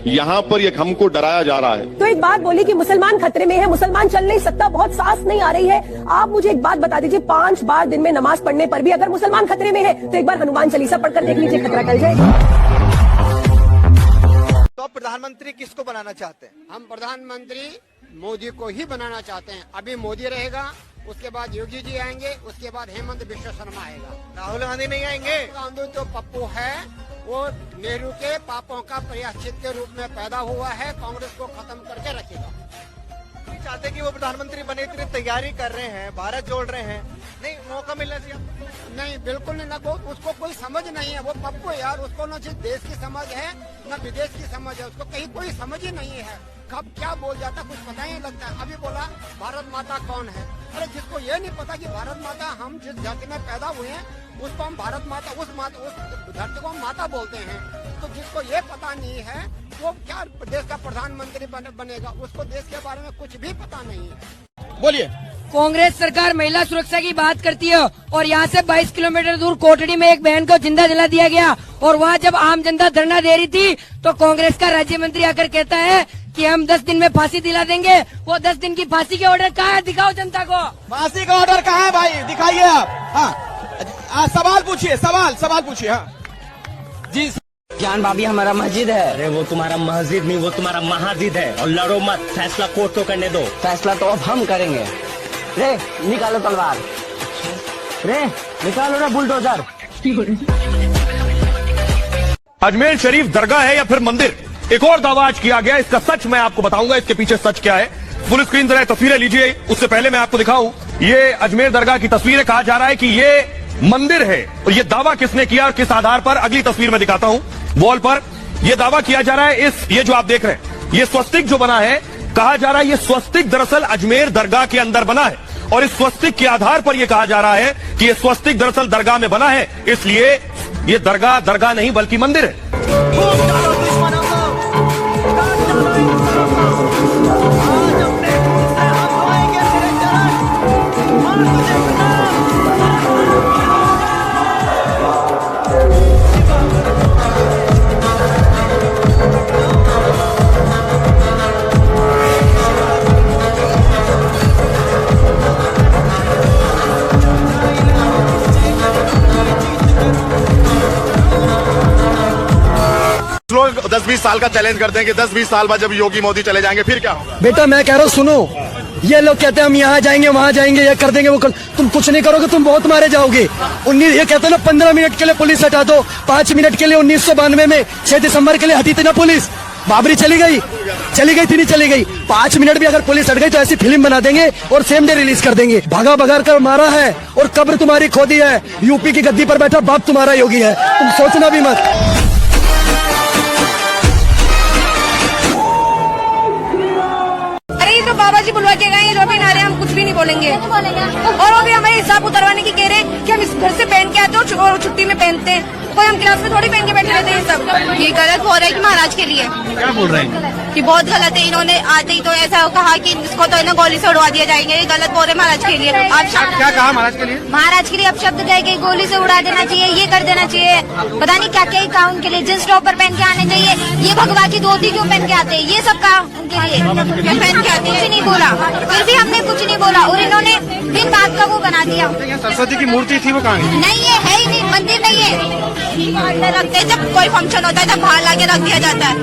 यहाँ पर ये हमको डराया जा रहा है। तो एक बात बोली कि मुसलमान खतरे में है, मुसलमान चल नहीं सकता, बहुत सांस नहीं आ रही है। आप मुझे एक बात बता दीजिए, 5 बार दिन में नमाज पढ़ने पर भी अगर मुसलमान खतरे में है तो एक बार हनुमान चालीसा पढ़कर देख लीजिए, खतरा टल जाएगा। तो आप प्रधानमंत्री किसको बनाना चाहते हैं? हम प्रधानमंत्री मोदी को ही बनाना चाहते हैं। अभी मोदी रहेगा, उसके बाद योगी जी आएंगे, उसके बाद हेमंत बिश्व शर्मा आएगा। राहुल गांधी नहीं आएंगे? गांधी तो पप्पू है, वो नेहरू के पापों का प्रायश्चित के रूप में पैदा हुआ है, कांग्रेस को खत्म करके रखेगा। नहीं चाहते कि वो प्रधानमंत्री बने, इतनी तैयारी कर रहे हैं, भारत जोड़ रहे हैं, नहीं मौका मिलना चाहिए? नहीं, बिल्कुल नहीं। ना उसको कोई समझ नहीं है, वो पप्पू यार, उसको न सिर्फ देश की समझ है न विदेश की समझ है, उसको कहीं कोई समझ ही नहीं है। कब क्या बोल जाता कुछ पता ही नहीं लगता। अभी बोला भारत माता कौन है? अरे जिसको ये नहीं पता कि भारत माता हम जिस धरती में पैदा हुए हैं उसको हम भारत माता, उस धरती को हम माता बोलते हैं। तो जिसको ये पता नहीं है वो क्या देश का प्रधानमंत्री बनेगा? उसको देश के बारे में कुछ भी पता नहीं है। बोलिए। कांग्रेस सरकार महिला सुरक्षा की बात करती है और यहाँ से 22 किलोमीटर दूर कोटड़ी में एक बहन को जिंदा जला दिया गया, और वहाँ जब आम जनता धरना दे रही थी तो कांग्रेस का राज्य मंत्री आकर कहता है कि हम 10 दिन में फांसी दिला देंगे। वो 10 दिन की फांसी के ऑर्डर कहाँ है? दिखाओ जनता को। फांसी का ऑर्डर कहाँ है भाई? दिखाइए आप। हाँ, सवाल पूछिए, सवाल पूछिए। हाँ जी। जान भाभी हमारा मस्जिद है। अरे वो तुम्हारा मस्जिद नहीं, वो तुम्हारा महाजिद है। और लड़ो मत, फैसला कोर्ट को करने दो। फैसला तो अब हम करेंगे। रे निकालो तलवार, रे निकालो ना बुलडोजर। अजमेर शरीफ दरगाह है या फिर मंदिर? एक और दावा आज किया गया, इसका सच मैं आपको बताऊंगा, इसके पीछे सच क्या है। फुल स्क्रीन जरा तस्वीरें लीजिए, उससे पहले मैं आपको दिखाऊं, ये अजमेर दरगाह की तस्वीरें। कहा जा रहा है कि ये मंदिर है, और ये दावा किसने किया और किस आधार पर, अगली तस्वीर में दिखाता हूं। वॉल पर यह दावा किया जा रहा है, ये जो आप देख रहे हैं, ये स्वस्तिक जो बना है, कहा जा रहा है ये स्वस्तिक दरअसल अजमेर दरगाह के अंदर बना है, और इस स्वस्तिक के आधार पर यह कहा जा रहा है कि ये स्वस्तिक दरअसल दरगाह में बना है, इसलिए ये दरगाह नहीं बल्कि मंदिर है। लोग 10-20 साल का चैलेंज करते हैं कि 10-20 साल बाद जब योगी मोदी चले जाएंगे फिर क्या होगा? बेटा मैं कह रहा हूँ सुनो, ये लोग कहते हैं हम यहाँ जाएंगे वहाँ जाएंगे, ये कर देंगे वो कर, तुम कुछ नहीं करोगे, तुम बहुत मारे जाओगे। ये कहते हैं ना 15 मिनट के लिए पुलिस हटा दो, 5 मिनट के लिए 1992 में 6 दिसंबर के लिए हटी थी ना पुलिस, बाबरी चली गई थी, नहीं चली गई। 5 मिनट भी अगर पुलिस हट गई तो ऐसी फिल्म बना देंगे और सेम डे रिलीज कर देंगे। भागा भगा कर मारा है और कब्र तुम्हारी खोदी है, यूपी की गद्दी पर बैठा बाप तुम्हारा योगी है, तुम सोचना भी मत। तो बाबा जी बुलवा के गए, जो भी ना रहे हम कुछ भी नहीं बोलेंगे। और वो भी हमें हिसाब उतरवाने की कह रहे हैं कि हम इस घर से पहन के आते हो और छुट्टी में पहनते हैं, कोई हम क्लास में थोड़ी पहन के बैठे रहते हैं। सब ये गलत हो रहा है कि महाराज के लिए क्या बोल रहे हैं कि बहुत गलत है। इन्होंने आते ही तो ऐसा कहा कि इसको तो गोली से उड़वा दिया जाएंगे, ये गलत बोल रहे महाराज के लिए। आप क्या कहा महाराज के लिए? महाराज के लिए अब शब्द गए कि गोली से उड़ा देना चाहिए, ये कर देना चाहिए, पता नहीं क्या क्या ही कहा उनके लिए। जींस टॉप पर पहन के आने चाहिए, ये भगवा की धोती क्यों पहन के आते हैं, ये सब कहा उनके लिए पहन के आते। कुछ नहीं बोला, फिर भी हमने कुछ नहीं बोला, और इन्होंने दिन बात का वो बना दिया। सरस्वती की मूर्ति थी वो कहाँ? नहीं है ही नहीं, मंदिर नहीं है। रखते जब कोई फंक्शन होता है तब बाहर लाके रख दिया जाता है।